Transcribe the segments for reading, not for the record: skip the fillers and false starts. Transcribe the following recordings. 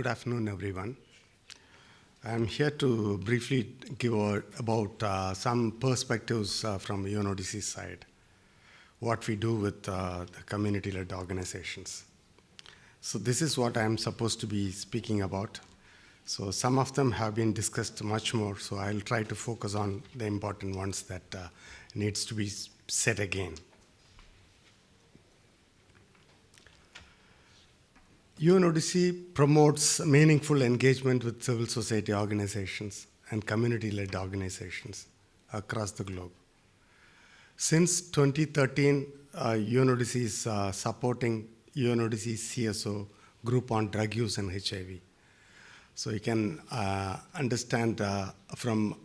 Good afternoon, everyone. I'm here to briefly give about some perspectives from UNODC's side, what we do with the community-led organizations. So this is what I'm supposed to be speaking about. So some of them have been discussed much more, so I'll try to focus on the important ones that needs to be said again. UNODC promotes meaningful engagement with civil society organizations and community-led organizations across the globe. Since 2013, UNODC is supporting UNODC CSO group on drug use and HIV. So you can understand from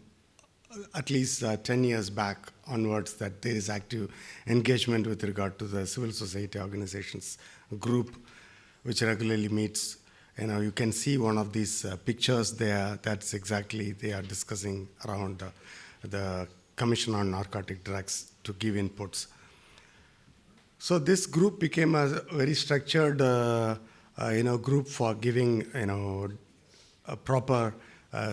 at least 10 years back onwards that there is active engagement with regard to the civil society organizations group, which regularly meets. You can see one of these pictures there. That's exactly they are discussing around the Commission on Narcotic Drugs to give inputs. So this group became a very structured, group for giving, a proper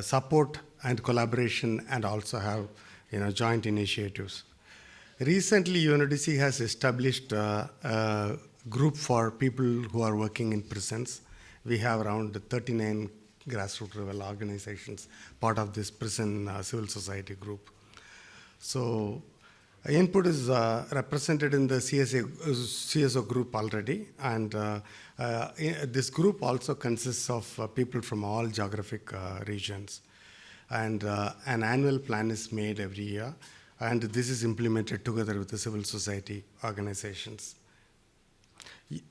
support and collaboration, and also have, joint initiatives. Recently, UNODC has established a group for people who are working in prisons. We have around 39 grassroots level organizations part of this prison civil society group. So input is represented in the CSO group already, and this group also consists of people from all geographic regions. And an annual plan is made every year, and this is implemented together with the civil society organizations.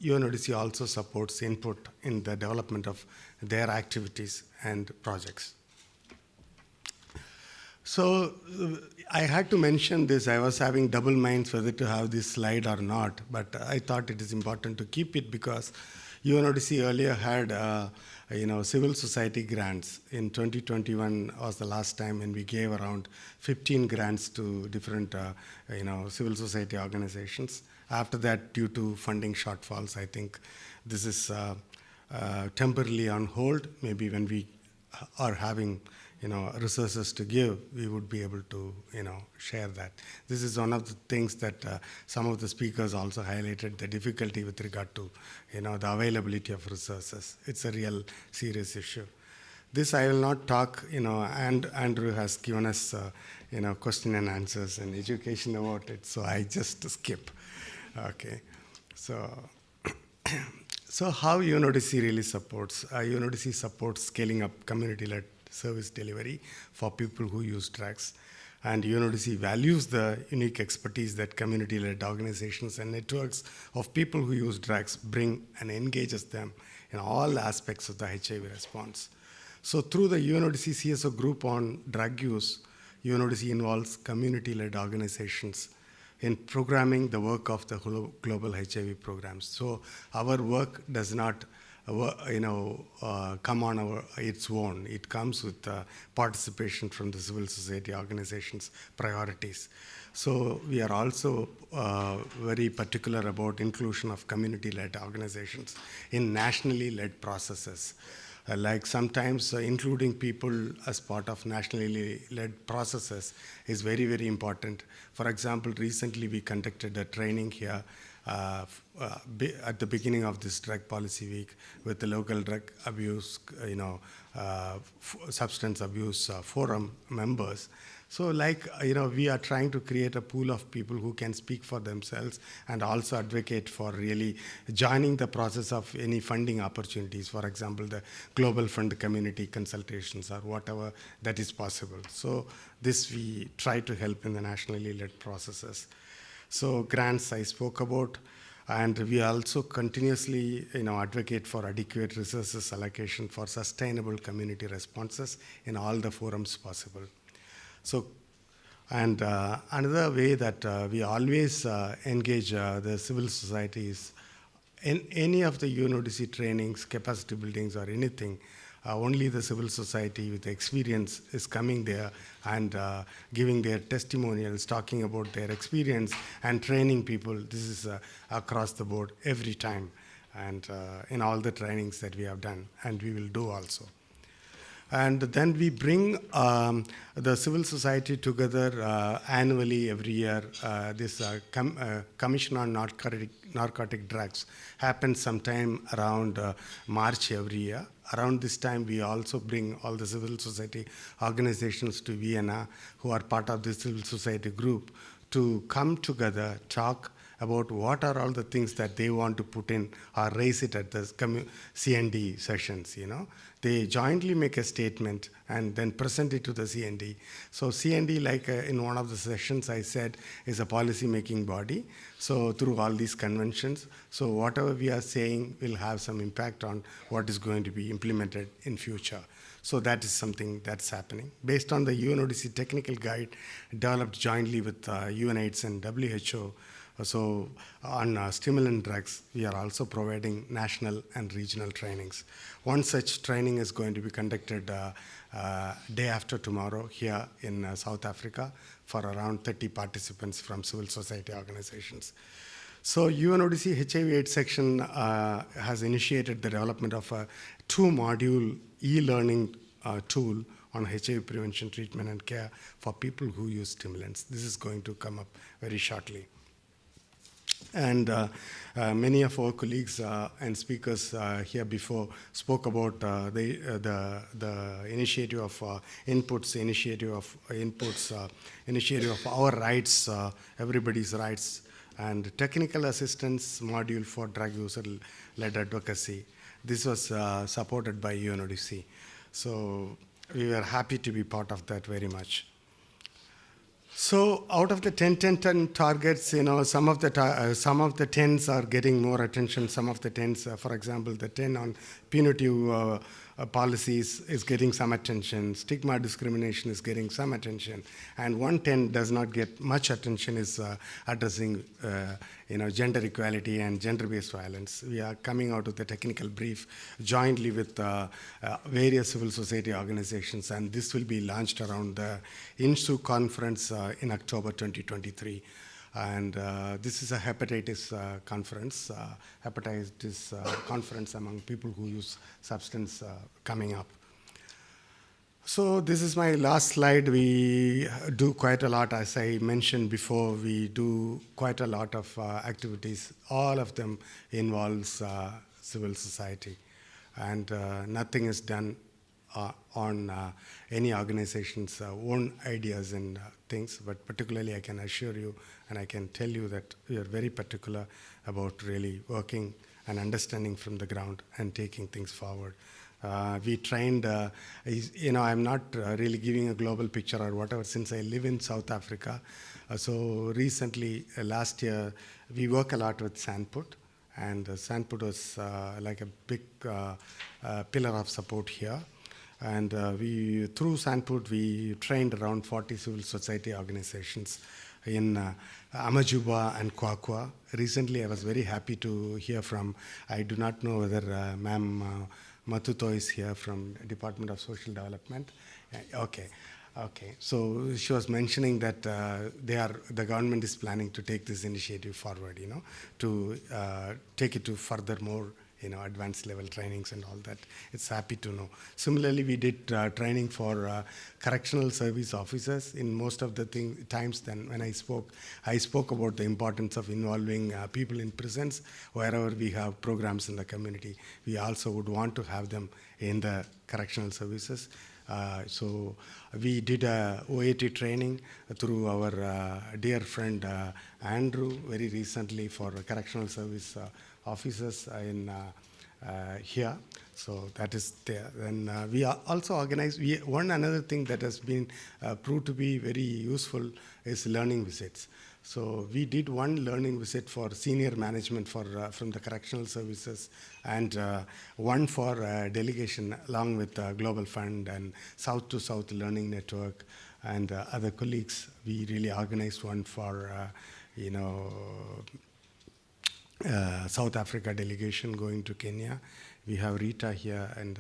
UNODC also supports input in the development of their activities and projects. So I had to mention this. I was having double minds whether to have this slide or not, but I thought it is important to keep it because UNODC earlier had civil society grants. In 2021 was the last time when we gave around 15 grants to different civil society organizations. After that, due to funding shortfalls, I think this is temporarily on hold. Maybe when we are having resources to give, we would be able to share that. This is one of the things that some of the speakers also highlighted, the difficulty with regard to the availability of resources. It's a real serious issue. This I will not talk, and Andrew has given us question and answers and education about it, so I just skip. Okay, so how UNODC really supports? UNODC supports scaling up community-led service delivery for people who use drugs, and UNODC values the unique expertise that community-led organizations and networks of people who use drugs bring and engages them in all aspects of the HIV response. So through the UNODC CSO group on drug use, UNODC involves community-led organizations in programming the work of the global HIV programs. So our work does not come on its own. It comes with participation from the civil society organizations' priorities. So we are also very particular about inclusion of community-led organizations in nationally led processes. Like sometimes including people as part of nationally led processes is very, very important. For example, recently we conducted a training here at the beginning of this drug policy week with the local drug abuse, substance abuse forum members. So we are trying to create a pool of people who can speak for themselves and also advocate for really joining the process of any funding opportunities, for example, the Global Fund community consultations or whatever that is possible. So this we try to help in the nationally led processes. So grants I spoke about, and we also continuously advocate for adequate resources allocation for sustainable community responses in all the forums possible. So, and another way that we always engage the civil society is in any of the UNODC trainings, capacity buildings or anything, only the civil society with experience is coming there and giving their testimonials, talking about their experience and training people. This is across the board every time. and in all the trainings that we have done, and we will do also. And then we bring the civil society together annually every year. This Commission on Narcotic Drugs happens sometime around March every year. Around this time, we also bring all the civil society organizations to Vienna who are part of the civil society group to come together, talk about what are all the things that they want to put in or raise it at the CND sessions, They jointly make a statement and then present it to the CND. So CND, like in one of the sessions I said, is a policy-making body. So through all these conventions, so whatever we are saying will have some impact on what is going to be implemented in future. So that is something that's happening. Based on the UNODC technical guide developed jointly with UNAIDS and WHO, so on stimulant drugs, we are also providing national and regional trainings. One such training is going to be conducted day after tomorrow here in South Africa for around 30 participants from civil society organizations. So UNODC HIV/AIDS section has initiated the development of a 2-module e-learning tool on HIV prevention, treatment, and care for people who use stimulants. This is going to come up very shortly. And many of our colleagues and speakers here before spoke about the initiative of inputs, initiative of our rights, everybody's rights, and technical assistance module for drug user-led advocacy. This was supported by UNODC. So we were happy to be part of that very much. So out of the 10-10-10 targets, some of the 10s are getting more attention. Some of the 10s, for example, the 10 on punitive policies is getting some attention. Stigma discrimination is getting some attention. And 110 does not get much attention is addressing gender equality and gender-based violence. We are coming out with a technical brief jointly with various civil society organizations, and this will be launched around the INSU conference in October 2023. And this is a hepatitis conference, conference among people who use substance coming up. So this is my last slide. We do quite a lot, as I mentioned before. We do quite a lot of activities. All of them involves civil society, and nothing is done on any organization's own ideas and things. But particularly, I can assure you, and I can tell you that we are very particular about really working and understanding from the ground and taking things forward. We trained, I'm not really giving a global picture or whatever, since I live in South Africa. So recently, last year, we work a lot with Sandput, and Sandput was like a big pillar of support here. And through Sandput, we trained around 40 civil society organizations in Amajuba and Kwakwa. Recently, I was very happy to hear from, I do not know whether Ma'am Matuto is here from Department of Social Development. Okay. So she was mentioning that the government is planning to take this initiative forward, to take it to further more, advanced level trainings and all that. It's happy to know. Similarly, we did training for correctional service officers. In most of the times then when I spoke about the importance of involving people in prisons. Wherever we have programs in the community, we also would want to have them in the correctional services. So we did a OAT training through our dear friend Andrew very recently for correctional service officers in here. So that is there. Then we are also organized. One another thing that has been proved to be very useful is learning visits. So we did one learning visit for senior management from the correctional services, and one for delegation along with Global Fund and South to South Learning Network and other colleagues. We really organized one for South Africa delegation going to Kenya. We have Rita here, and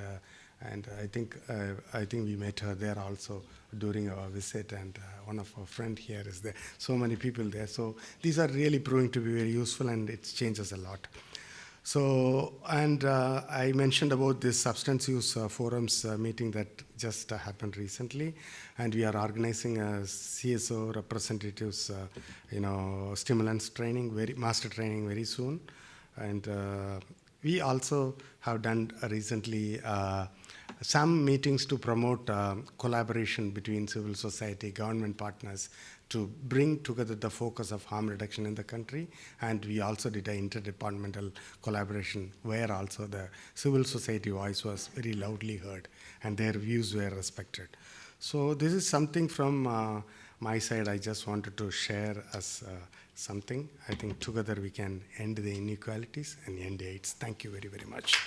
I think we met her there also during our visit, and one of our friends here is there. So many people there. So these are really proving to be very useful, and it changes a lot. So, and I mentioned about this substance use forums meeting that just happened recently, and we are organizing a CSO representatives, stimulants training, master training very soon, and we also have done recently some meetings to promote collaboration between civil society, government partners, to bring together the focus of harm reduction in the country. And we also did an interdepartmental collaboration where also the civil society voice was very loudly heard and their views were respected. So this is something from my side I just wanted to share as something. I think together we can end the inequalities and end AIDS. Thank you very, very much.